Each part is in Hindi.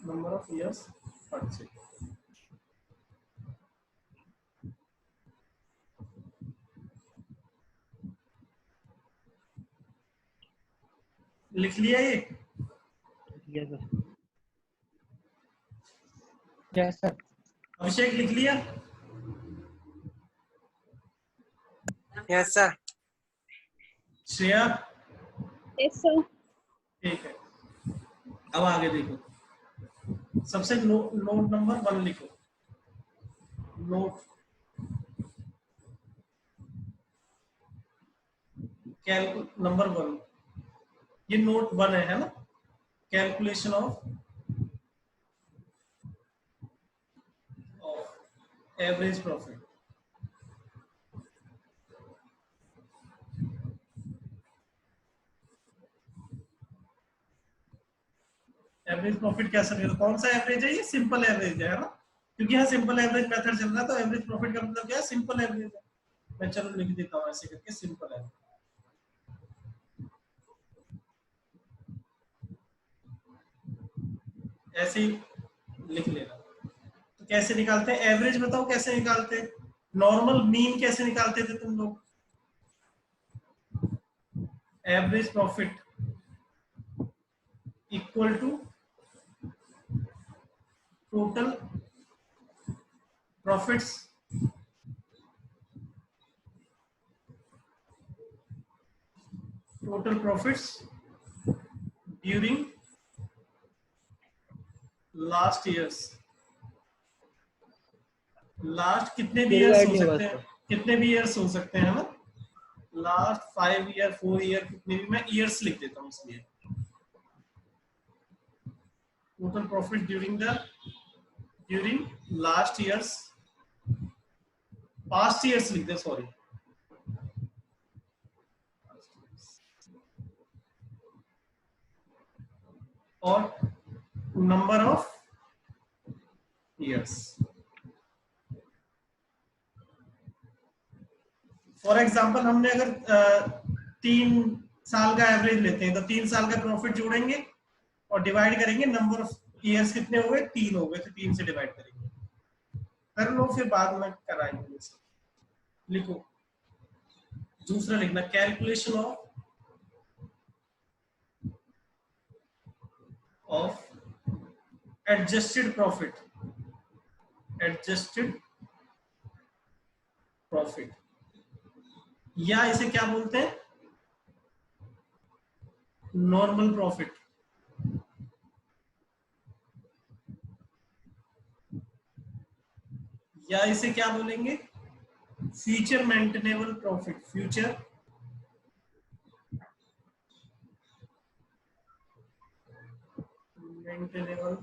Number of years purchase. लिख लिया ये? Yes sir. Yes sir. Abhishek लिख लिया? Yes sir. Shreya? Yes sir. ठीक है, अब आगे देखो। सबसे नोट नंबर 1 लिखो। नोट नंबर 1, ये नोट 1 है ना? Calculation of average profit. Average profit कैसे निकल, कौन सा एवरेज है? ये सिंपल एवरेज है ना, क्योंकि यहाँ सिंपल एवरेज मेथड चल रहा है, तो एवरेज प्रॉफिट का मतलब क्या है? सिंपल एवरेज है। मैं चलो लिख देता हूँ ऐसे करके, सिंपल एवरेज। ऐसे ही लिख लेना। तो कैसे निकालते हैं एवरेज? बताओ कैसे निकालते हैं? नॉर्मल मीन कैसे निकालते थे तुम लोग? Average profit equal to total profits during last years. Last कितने भी ईयर्स हो सकते हैं? कितने भी ईयर्स हो सकते हैं ना? लास्ट 5 ईयर 4 ईयर, कितने भी, मैं ईयर्स लिख देता हूँ इसलिए। Total profit during last years, past years लिख दे, सॉरी। और number of years. For example हमने अगर 3 साल का एवरेज लेते हैं, तो 3 साल का प्रॉफिट जोड़ेंगे और डिवाइड करेंगे, नंबर ऑफ ईयर्स कितने हो गए? 3 हो गए, तो 3 से डिवाइड करेंगे। कर लो, फिर बाद में कराएंगे। लिखो, दूसरा लिखना, कैलकुलेशन ऑफ एडजस्टेड प्रॉफिट। या इसे क्या बोलते हैं? Normal profit. या इसे क्या बोलेंगे? Future maintainable profit. Future maintainable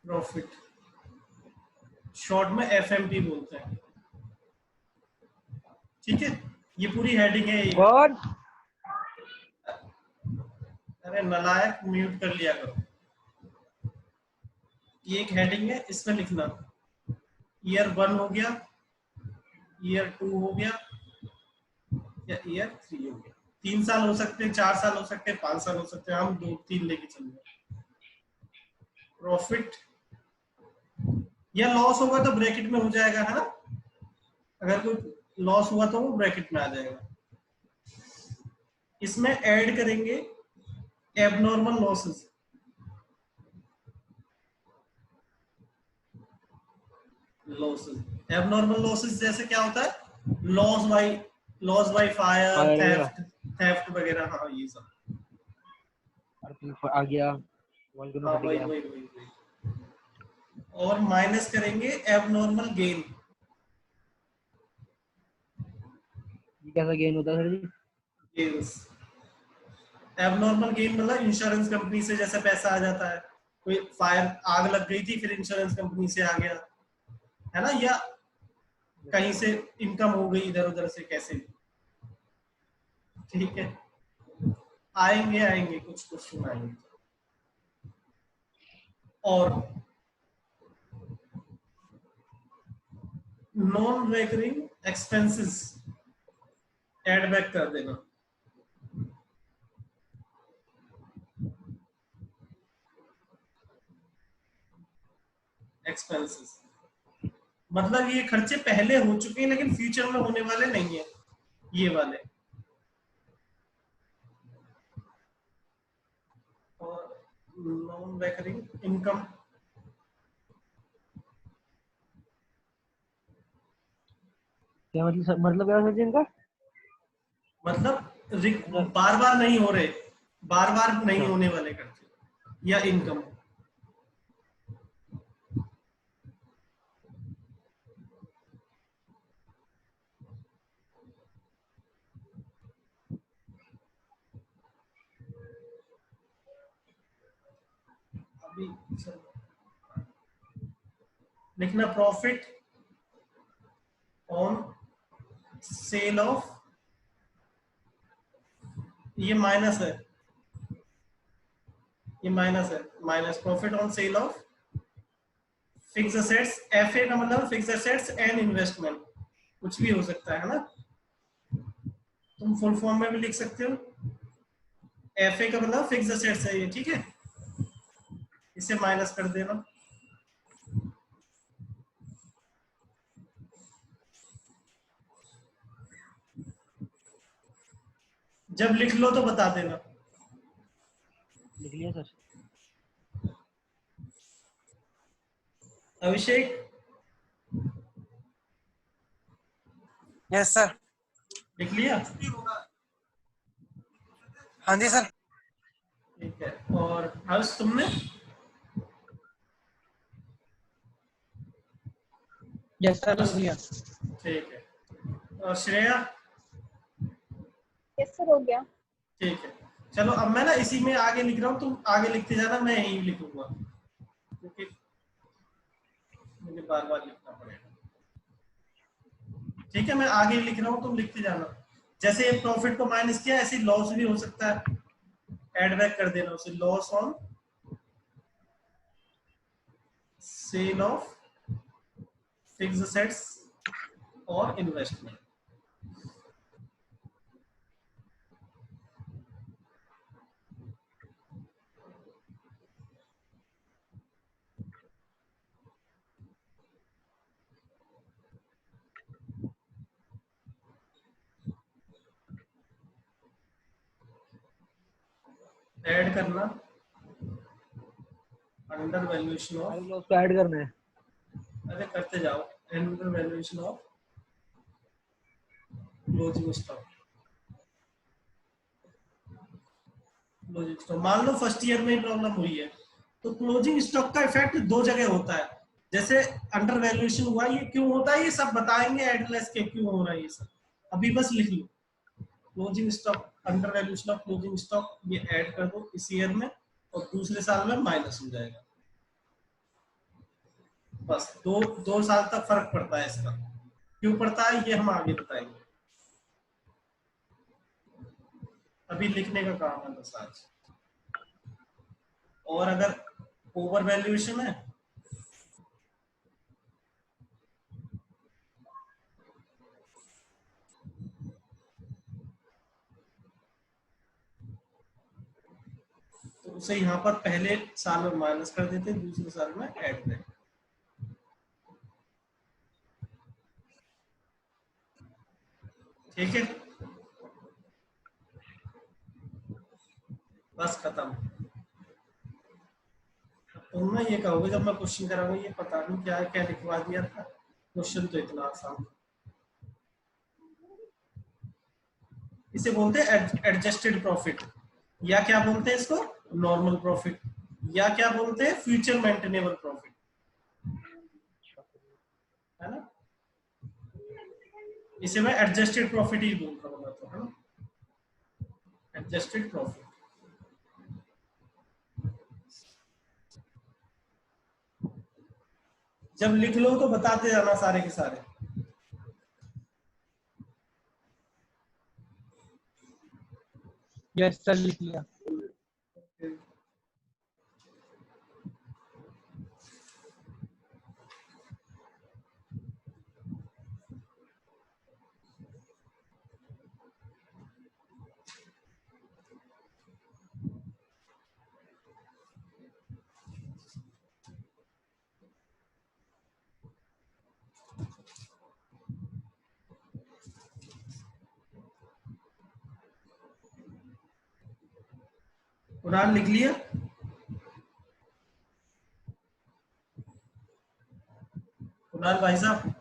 profit, short में एफएमपी बोलते हैं। ठीक है, ये पूरी हेडिंग है। कौन? अरे नालायक, म्यूट कर लिया करो। ये एक हेडिंग है, इसमें लिखना ईयर 1 हो गया, ईयर 2 हो गया, या ईयर 3 हो गया। 3 साल हो सकते हैं, 4 साल हो सकते हैं, 5 साल हो सकते हैं, हम 2-3 लेके चल रहे। प्रॉफिट या लॉस होगा तो ब्रैकेट में हो जाएगा, है ना? अगर कोई लॉस हुआ तो वो ब्रैकेट में आ जाएगा। इसमें ऐड करेंगे एबनॉर्मल लॉसेस। एबनॉर्मल लॉसेस जैसे क्या होता है? लॉस बाय फायर, थेफ्ट वगैरह। हाँ, ये सब आ गया। हाँ, वही। और माइनस करेंगे एबनॉर्मल गेन। कैसा गेन होता है सर जी? गेन्स, एबनॉर्मल गेन मतलब इंश्योरेंस कंपनी से जैसे पैसा आ जाता है, कोई फायर आग लग गई थी, फिर इंश्योरेंस कंपनी से आ गया, है ना? या कहीं से इनकम हो गई इधर उधर से, कैसे भी। ठीक है, आएंगे कुछ क्वेश्चन आएंगे। और non recurring expenses add back कर देना। एक्सपेंसेस, मतलब ये खर्चे पहले हो चुके हैं लेकिन फ्यूचर में होने वाले नहीं है, ये वाले। और नॉन रिकरिंग इनकम, क्या मतलब क्या सर जी इनका? मतलब बार बार नहीं हो रहे, बार बार नहीं अच्छा, होने वाले खर्चे या इनकम। अभी लिखना प्रॉफिट ऑन सेल ऑफ, ये माइनस है, ये माइनस है, minus profit on sale of fix assets. FA का मतलब फिक्स असेट्स एंड इन्वेस्टमेंट, कुछ भी हो सकता है ना, तुम फुल फॉर्म में भी लिख सकते हो। एफए का मतलब फिक्स असेट्स है ये, ठीक है, इसे माइनस कर देना। जब लिख लो तो बता देना। लिख लिया सर। अभिषेक यस सर। लिख लिया? हाँ जी सर। ठीक है, और हर्ष तुमने? यस सर, लिख लिया। ठीक है, और श्रेया? यस सर, हो गया। ठीक है, चलो अब मैं ना इसी में आगे लिख रहा हूँ, तुम आगे लिखते जाना, मैं यही लिखूंगा क्योंकि मुझे बार बार लिखना पड़ेगा। ठीक है, मैं आगे लिख रहा हूँ, तुम लिखते जाना। जैसे प्रॉफिट को माइनस किया, ऐसे लॉस भी हो सकता है, एड बैक कर देना उसे, loss on sale of fixed assets और इन्वेस्टमेंट। ऐड करना अंडर वैल्यूएशन ऑफ, अभी उसको ऐड करना है। अरे करते जाओ, under valuation of closing stock. Closing stock मान लो फर्स्ट ईयर में ही प्रॉब्लम हुई है, तो क्लोजिंग स्टॉक का इफेक्ट दो जगह होता है। जैसे अंडर वैल्यूएशन हुआ, ये क्यों होता है ये सब बताएंगे, एडलेस के क्यों हो रहा है ये सब, अभी बस लिख लो। Closing stock, undervaluation of closing stock, ये ऐड कर दो इस ईयर में, और दूसरे साल में माइनस हो जाएगा। बस दो दो साल तक फर्क पड़ता है इसका, क्यों पड़ता है ये हम आगे बताएंगे, अभी लिखने का काम है बस आज। और अगर ओवर वैल्यूएशन है तो उसे यहाँ पर पहले साल में माइनस कर देते, दूसरे साल में ऐड करें। ठीक है, बस खत्म। तुम ना ये कहोगे जब मैं क्वेश्चन कराऊंगा, ये पता नहीं क्या क्या लिखवा दिया था, क्वेश्चन तो इतना आसान था। इसे बोलते हैं एडजस्टेड प्रॉफिट, या क्या बोलते हैं इसको, नॉर्मल प्रॉफिट, या क्या बोलते हैं फ्यूचर मेंटेनेबल प्रॉफिट, है ना। इसे मैं एडजस्टेड प्रॉफिट ही बोल रहा हूँ तो, है ना, एडजस्टेड प्रॉफिट। जब लिख लो तो बताते जाना सारे के सारे। यस सर, लिख लिया। कुणाल लिख लिया? कुणाल भाई साहब,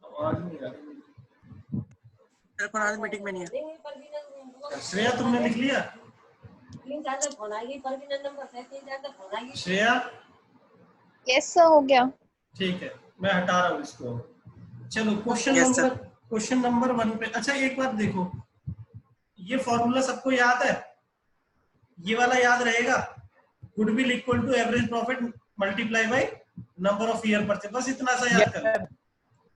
आवाज नहीं आ रही। सर कुणाल मीटिंग में नहीं है। श्रेया तुमने लिख लिया? श्रेया यस सर हो गया। ठीक है, मैं हटा रहा हूँ इसको। चलो Yes, sir. क्वेश्चन नंबर 1 पे। अच्छा एक बात देखो, ये फॉर्मूला सबको याद है? ये वाला याद रहेगा, goodwill equal to average profit multiply by number of year purchase. बस इतना सा याद कर लो,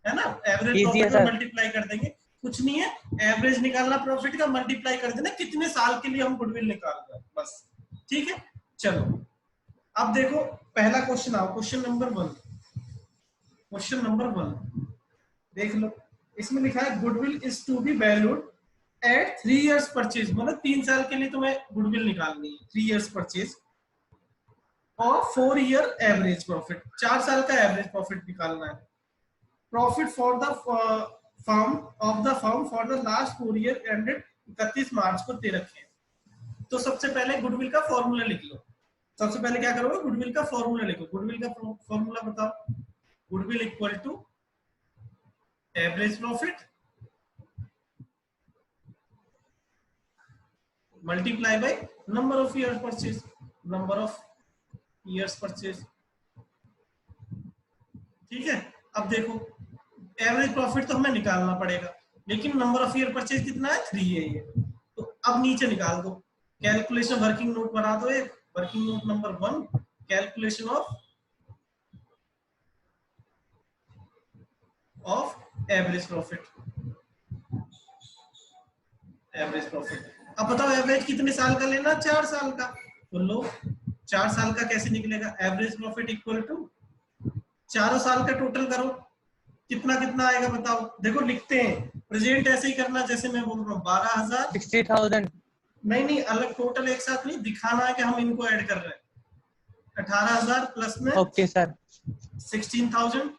है ना? एवरेज Easy है प्रॉफिट में सर। मल्टीप्लाई कर देंगे, कुछ नहीं है। एवरेज निकालना प्रॉफिट का, मल्टीप्लाई कर देना कितने साल के लिए हम गुडविल निकाल रहे हैं, बस। ठीक है, चलो अब देखो पहला क्वेश्चन आओ, क्वेश्चन नंबर 1। क्वेश्चन नंबर 1 देख लो, इसमें लिखा है goodwill is to be valued at 3 years purchase. मतलब 3 साल के लिए तुम्हें गुडविल निकालनी है, 3 इयर्स परचेज, और 4 ईयर एवरेज प्रॉफिट, 4 साल का एवरेज प्रॉफिट निकालना है। Profit for the firm of the firm for the last 4 year ended 31 मार्च को दे रखे हैं। तो सबसे पहले गुडविल का फॉर्मूला लिख लो। सबसे पहले क्या करोगे, गुडविल का फॉर्मूला लिखो। गुडविल का फॉर्मूला बताओ। Goodwill equal to average profit multiply by number of years purchase, number of years purchase. ठीक है, अब देखो एवरेज प्रॉफिट तो हमें निकालना पड़ेगा, लेकिन नंबर ऑफ ईयर परचेज कितना है, 3 है ये। तो अब नीचे निकाल दो, कैलकुलेशन वर्किंग नोट बना दो एक, working note number 1, calculation of average profit. Average profit, अब बताओ एवरेज कितने साल का लेना, 4 साल का। तो लो 4 साल का कैसे निकलेगा, एवरेज प्रॉफिट इक्वल टू चारों साल का टोटल करो, कितना कितना आएगा बताओ। देखो लिखते हैं, प्रेजेंट ऐसे ही करना जैसे मैं बोल रहा हूँ, 12,000 60,000। नहीं अलग टोटल एक साथ नहीं दिखाना है कि हम इनको ऐड कर रहे हैं। 18,000 प्लस में ओके सर। 16,000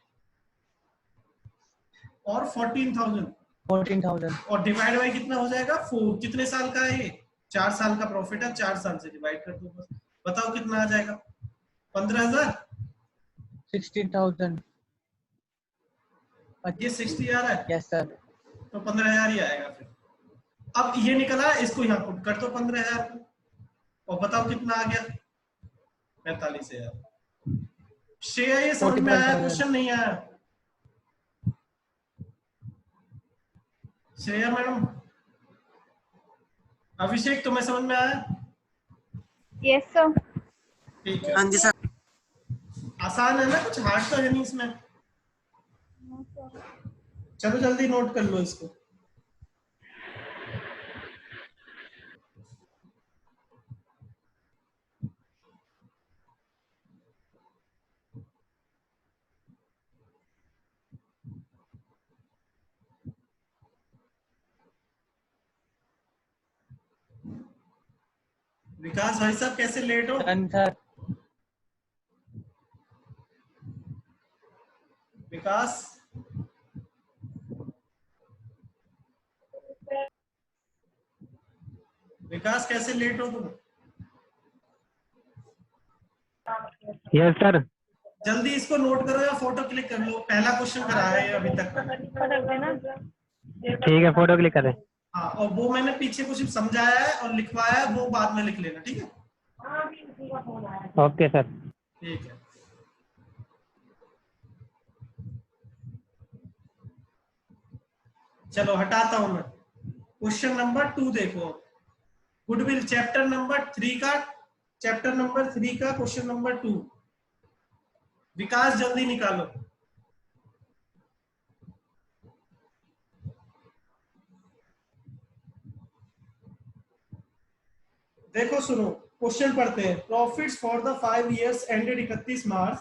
और 14,000 और डिवाइड बाय कितना हो जाएगा, 4। कितने साल का है ये, 4 साल का प्रॉफिट है, 4 साल से डिवाइड कर दो बस। बताओ कितना आ जाएगा, 15,000। 16,000। ये 60 आ रहा है, यस सर। तो 15,000 ही आएगा फिर। अब ये निकला, इसको यहाँ पुट कर दो 15,000 को, और बताओ कितना आ गया, 45,000। श्रेया ये समझ में आया, क्वेश्चन नहीं आया? श्रेया मैडम, अभिषेक तुम्हें समझ में आया? Yes sir. ठीक है, हाँ जी सर। आसान है ना, कुछ हार्ड तो है नहीं इसमें। चलो जल्दी नोट कर लो इसको। विकास भाई साहब कैसे लेट हो? Done sir. विकास, विकास कैसे लेट हो तुम? Yes sir. जल्दी इसको नोट करो या फोटो क्लिक कर लो, पहला क्वेश्चन कराया है अभी तक। ठीक है, फोटो क्लिक करें। हाँ, और वो मैंने पीछे कुछ समझाया है और लिखवाया है, वो बाद में लिख लेना, ठीक है? Okay sir. ठीक है, चलो हटाता हूं मैं। क्वेश्चन नंबर 2 देखो, गुडविल चैप्टर नंबर 3 का, चैप्टर नंबर 3 का क्वेश्चन नंबर 2। विकास जल्दी निकालो। देखो सुनो, क्वेश्चन पढ़ते हैं। Profits for the 5 years ended 31 March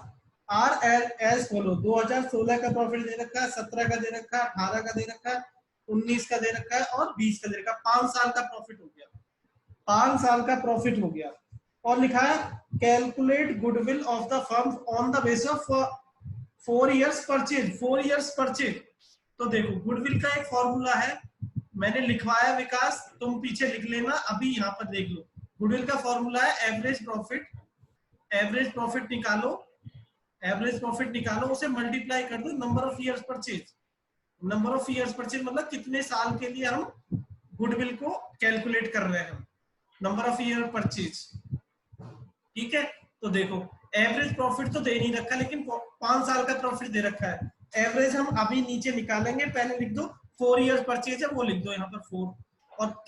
are as follow. 2016 का प्रॉफिट दे रखा है, 17 का दे रखा है, 18 का दे रखा है, 19 का दे रखा है और 20 का दे रखा है। 5 साल का प्रॉफिट हो गया, 5 साल का प्रॉफिट हो गया। और लिखा है calculate goodwill of the firm on the basis of 4 years purchase. 4 years purchase, तो देखो गुडविल का एक फॉर्मूला है, मैंने लिखवाया विकास, तुम पीछे लिख लेना, अभी यहाँ पर देख लो। गुडविल का फॉर्मूला है एवरेज प्रॉफिट, एवरेज प्रॉफिट निकालो, एवरेज प्रॉफिट निकालो, उसे मल्टीप्लाई कर दो number of years purchase. Number of years purchase मतलब कितने साल के लिए हम गुडविल को कैलकुलेट कर रहे हैं, नंबर ऑफ ईयर परचेज। ठीक है, तो देखो एवरेज प्रॉफिट तो दे नहीं रखा, लेकिन 5 साल का प्रॉफिट दे रखा है। एवरेज हम अभी नीचे निकालेंगे, पहले लिख दो 4 ईयर्स परचेज है, वो लिख दो यहाँ पर 4। और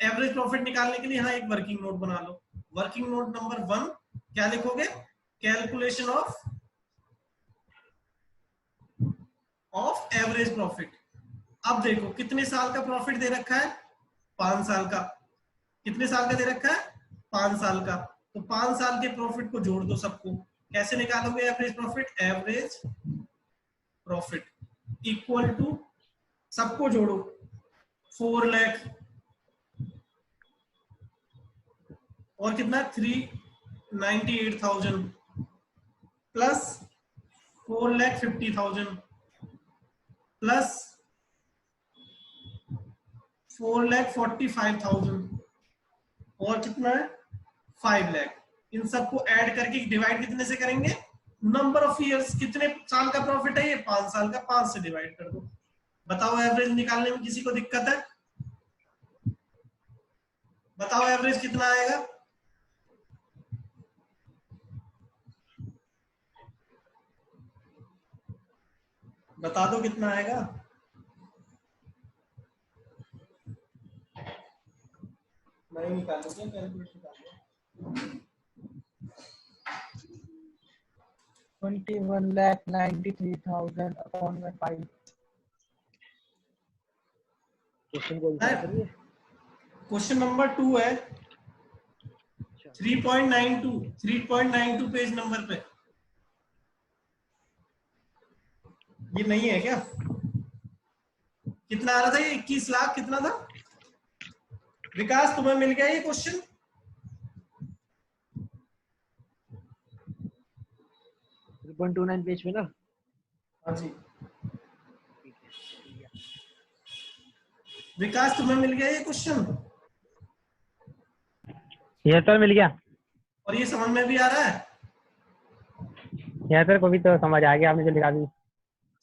एवरेज प्रॉफिट निकालने के लिए यहाँ एक वर्किंग नोट बना लो। वर्किंग नोट नंबर 1 क्या लिखोगे? Calculation of average profit. अब देखो कितने साल का प्रॉफिट दे रखा है? 5 साल का। कितने साल का दे रखा है? 5 साल का। तो 5 साल के प्रॉफिट को जोड़ दो सबको। कैसे निकालोगे average profit? Average profit equal to, सबको जोड़ो, 4 लाख और कितना 398,000 प्लस 4,50,000 प्लस 4,45,000 और कितना है 5 लाख। इन सबको ऐड करके डिवाइड कितने से करेंगे? नंबर ऑफ इयर्स, कितने साल का प्रॉफिट है ये? 5 साल का, 5 से डिवाइड कर दो। बताओ एवरेज निकालने में किसी को दिक्कत है? बताओ एवरेज कितना आएगा? बता दो कितना आएगा? नहीं निकालो, क्या कैलकुलेट निकालो। 21,93,000 अपॉन में 5। क्वेश्चन को क्या करिए? क्वेश्चन नंबर 2 है, 3.92 पेज नंबर पे। ये नहीं है क्या? कितना आ रहा था ये? 21 लाख कितना था? विकास तुम्हें मिल गया ये क्वेश्चन? .29 पेज पे ना? हाँ जी। विकास तुम्हें मिल गया ये क्वेश्चन? यस सर मिल गया। और ये समझ में भी आ रहा है? यस सर, को भी तो समझ आ गया, आपने जो लिखा दी।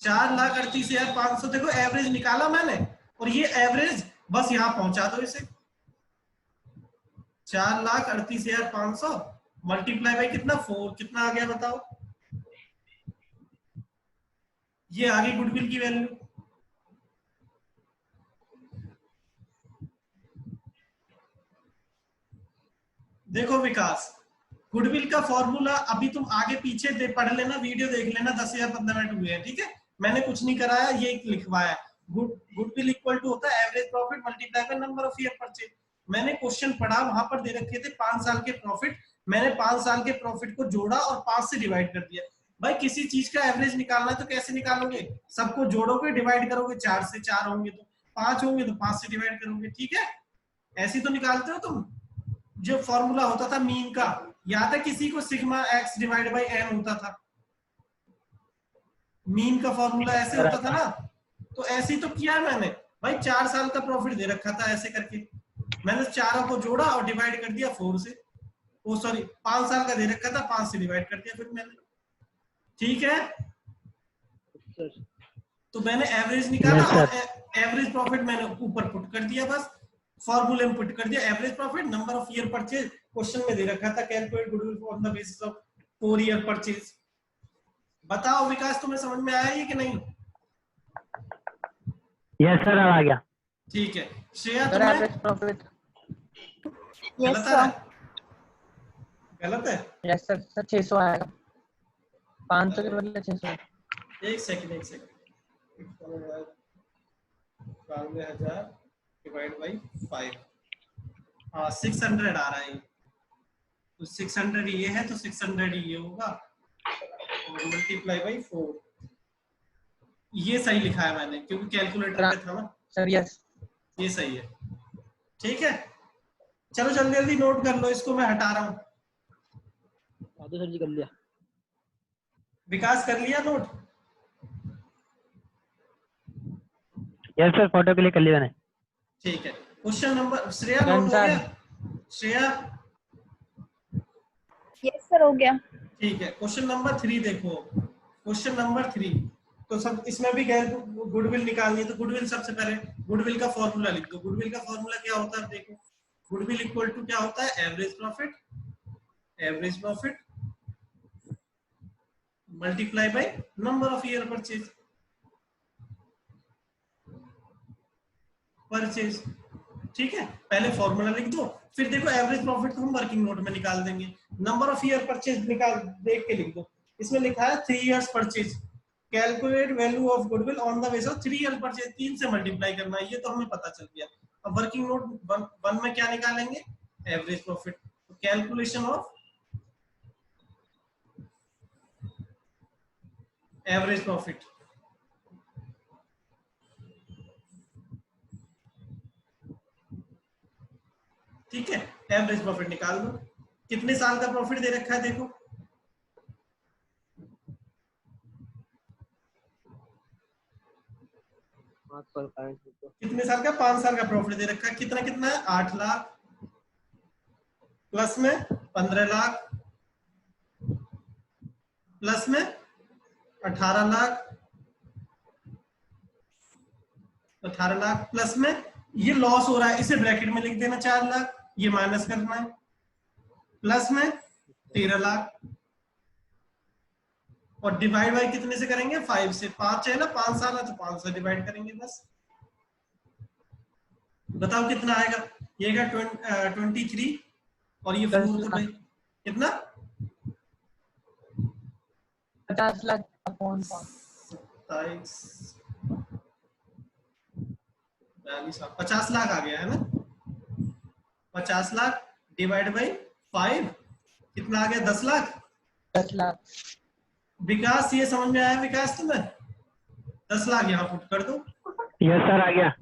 4,38,500 देखो एवरेज निकाला मैंने, और ये एवरेज बस यहाँ पहुंचा दो इसे। 4,38,500 मल्टीप्लाई बाई कितना? 4। कितना आ गया बताओ? ये आ गई गुडविल की वैल्यू। देखो विकास, गुडविल का फॉर्मूला अभी तुम आगे पीछे पढ़ लेना, वीडियो देख लेना, 10 या 15 मिनट हुए हैं, ठीक है? मैंने कुछ नहीं कराया, ये लिखवाया है। गुडविल इक्वल टू होता है average profit multiply by number of year purchase. मैंने क्वेश्चन पढ़ा, वहां पर दे रखे थे 5 साल के प्रॉफिट, मैंने 5 साल के प्रॉफिट को जोड़ा और 5 से डिवाइड कर दिया। भाई किसी चीज का एवरेज निकालना है तो कैसे निकालोगे? सबको जोड़ोगे, डिवाइड करोगे, 4 से 4 होंगे तो 5 होंगे तो 5 से डिवाइड करोगे, ठीक है? ऐसे तो निकालते हो तुम। जो फॉर्मूला होता था मीन का, याद है किसी को? Sigma x divide by n होता था। मीन का फॉर्मूला ऐसे होता था ना, तो ऐसे ही तो किया मैंने। भाई 4 साल का प्रॉफिट दे रखा था, ऐसे करके मैंने चारों को जोड़ा और डिवाइड कर दिया 4 से। ओ सॉरी, 5 साल का दे रखा था, 5 से डिवाइड कर दिया फिर मैंने, ठीक है? तो मैंने एवरेज निकाला और एवरेज प्रॉफिट मैंने ऊपर पुट कर दिया, बस फॉर्मूले में पुट कर दिया। Average profit number of year purchase question में दे रखा था, calculate goodwill on the basis of 4 year purchase. बताओ विकास, तुम्हें समझ में आया ये कि नहीं? यस सर, अब आ गया। ठीक है। श्रेया सर तुम्हें एवरेज प्रॉफिट यस गलत है? सर। गलत है? यस सर, 600 आएगा। 500 के बदले 600। एक सेकंड 92,000 डिवाइड बाई 5। हाँ 600 आ रहा है, तो 600 ये है तो 600 ये होगा, मल्टीप्लाई बाई 4। ये सही लिखा है मैंने, क्योंकि कैलकुलेटर पे था ना। सर यस, ये सही है, ठीक है? चलो जल्दी जल्दी नोट कर लो इसको, मैं हटा रहा हूँ। साधु सर जी कर लिया। विकास कर लिया note? Yes sir, photo click कर लिया मैंने। ठीक है, question number, Shreya Done, note हो sir. गया? श्रेया, यस सर हो गया। ठीक है। क्वेश्चन नंबर 3 देखो, क्वेश्चन नंबर 3 तो सब इसमें भी गुडविल निकालनी है, तो गुडविल सबसे पहले गुडविल का फॉर्मूला लिख दो। गुडविल का फॉर्मूला क्या होता है देखो, गुडविल इक्वल टू क्या होता है, average profit multiply by number of year purchase. ठीक है, पहले फॉर्मूला लिख दो, फिर देखो एवरेज प्रॉफिट को हम वर्किंग नोट में निकाल देंगे। नंबर ऑफ ईयर परचेज निकाल देख के लिख दो। इसमें लिखा है 3 years purchase, calculate value of goodwill on the basis of 3 year purchase, 3 से मल्टीप्लाई करना है, ये तो हमें पता चल गया। अब वर्किंग नोट वन में क्या निकालेंगे, एवरेज प्रॉफिट। तो कैलकुलेशन ऑफ एवरेज प्रॉफिट, ठीक है, एवरेज प्रॉफिट निकाल दो। कितने साल का प्रॉफिट दे रखा है देखो, कितने साल का, 5 साल का प्रॉफिट दे रखा है। कितना कितना है, 8 लाख प्लस में 15 लाख प्लस में 18 लाख, 18 लाख प्लस में ये लॉस हो रहा है, इसे ब्रैकेट में लिख देना 4 लाख, ये माइनस करना है, प्लस में 13 लाख और डिवाइड बाय कितने से करेंगे, 5 से। 5 है ना, 5 साल है तो 5 से डिवाइड करेंगे बस। बताओ कितना आएगा, ये का 23 और ये 4 तो भाई कितना, 50 लाख अपॉन 27 50 लाख आ गया है ना, 50 लाख डिवाइड बाई 5 कितना आ गया, 10 लाख। 10 लाख। विकास ये समझ में आया विकास तुम्हें, 10 लाख यहाँ पुट कर दो यस सर आ गया।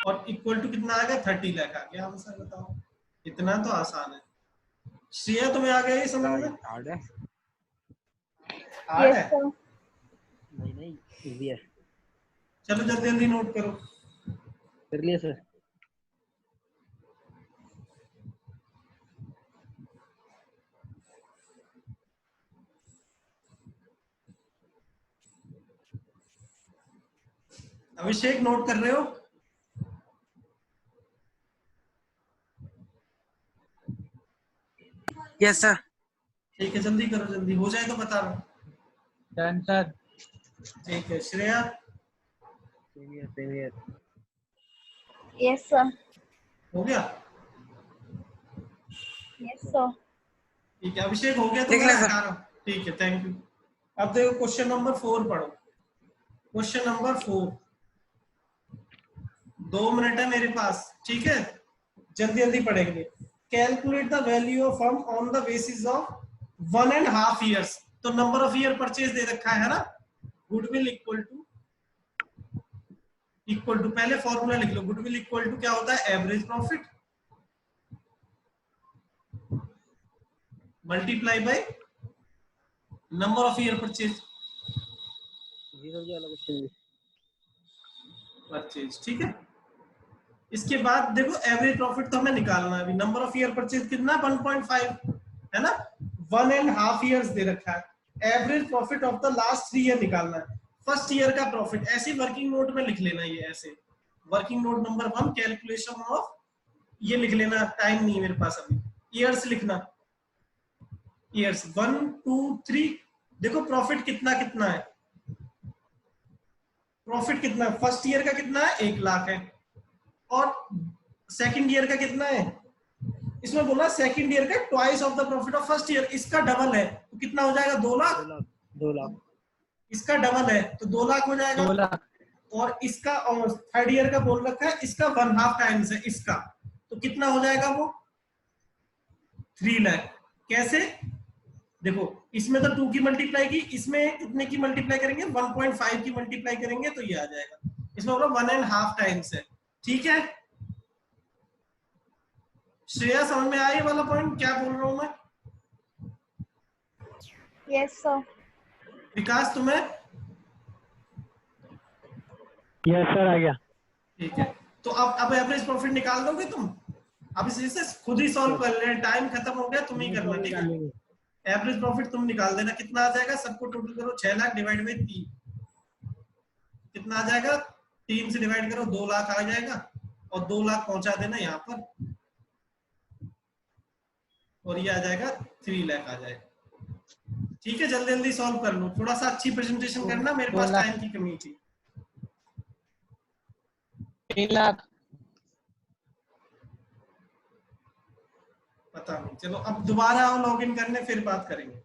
और इक्वल टू कितना आ गया, 30 लाख आ गया आंसर। बताओ, इतना तो आसान है। श्रेया तुम्हें आ गया ये समझ में, हार्ड है। हार्ड यस है, सर। नहीं इजी है। चलो जल्दी जल्दी नोट करो। कर लिया सर। अभिषेक नोट कर रहे हो, यस सर। ठीक है जल्दी करो, जल्दी हो जाए तो बता रहा हूँ। Done sir. ठीक है Shreya, same here. Yes sir. हो गया, यस सर। ठीक है अभिषेक हो गया तो लिख मैं ले सर। हटा रहा हूँ। ठीक है थैंक यू। अब देखो क्वेश्चन नंबर 4 पढ़ो। क्वेश्चन नंबर 4, 2 मिनट है मेरे पास, ठीक है जल्दी जल्दी पढ़ेंगे। Calculate the value of firm on the basis of 1.5 years. तो नंबर ऑफ ईयर परचेज दे रखा है ना, गुडविल इक्वल टू पहले फॉर्मूला लिख लो। गुडविल इक्वल टू क्या होता है, average profit multiply by number of year purchase, ठीक है। इसके बाद देखो एवरेज प्रॉफिट तो हमें निकालना है अभी। नंबर ऑफ ईयर परचेज कितना, 1.5 है ना, 1.5 ईयर्स दे रखा है। Average profit of the last 3 year निकालना है। फर्स्ट ईयर का प्रॉफिट ऐसे वर्किंग नोट में लिख लेना, ये ऐसे working note number 1 calculation of, ये लिख लेना, टाइम नहीं है मेरे पास अभी, ईयर्स लिखना, ईयर्स 1 2 3। देखो प्रॉफिट कितना कितना है, प्रॉफिट कितना है, फर्स्ट ईयर का कितना है, 1 लाख है, और सेकंड ईयर का कितना है, इसमें बोला सेकंड ईयर का twice of the profit of first year, इसका डबल है तो कितना हो जाएगा, 2 लाख। 2 लाख। इसका डबल है तो 2 लाख हो जाएगा। 2 लाख। और इसका थर्ड ईयर का बोल रखा है, इसका 1/2 टाइम्स है इसका, तो कितना हो जाएगा वो, 3 लाख। कैसे देखो, इसमें तो 2 की मल्टीप्लाई की, इसमें कितने की मल्टीप्लाई करेंगे, 1.5 की मल्टीप्लाई करेंगे तो ये आ जाएगा। इसमें बोला 1.5 टाइम्स है, ठीक है। श्रेया समझ में आया ये वाला पॉइंट क्या बोल रहा हूं मैं? Yes sir. विकास तुम्हें? यस सर आ गया। ठीक है तो अब एवरेज प्रॉफिट निकाल दोगे तुम? अब इसे खुद ही सॉल्व कर ले, टाइम खत्म हो गया, तुम ही करना, ठीक है। एवरेज प्रॉफिट तुम निकाल देना, कितना आ जाएगा, सबको टोटल करो, 6 लाख डिवाइड बाई 3 कितना आ जाएगा, 3 से डिवाइड करो 2 लाख आ जाएगा, और 2 लाख पहुंचा देना यहाँ पर, और ये आ जाएगा 3 लाख आ जाएगा। ठीक है, जल्दी जल्दी सॉल्व कर लो, थोड़ा सा अच्छी प्रेजेंटेशन करना, मेरे पास टाइम की कमी थी। 3 लाख। पता नहीं, चलो अब दोबारा आओ लॉग इन करने, फिर बात करेंगे।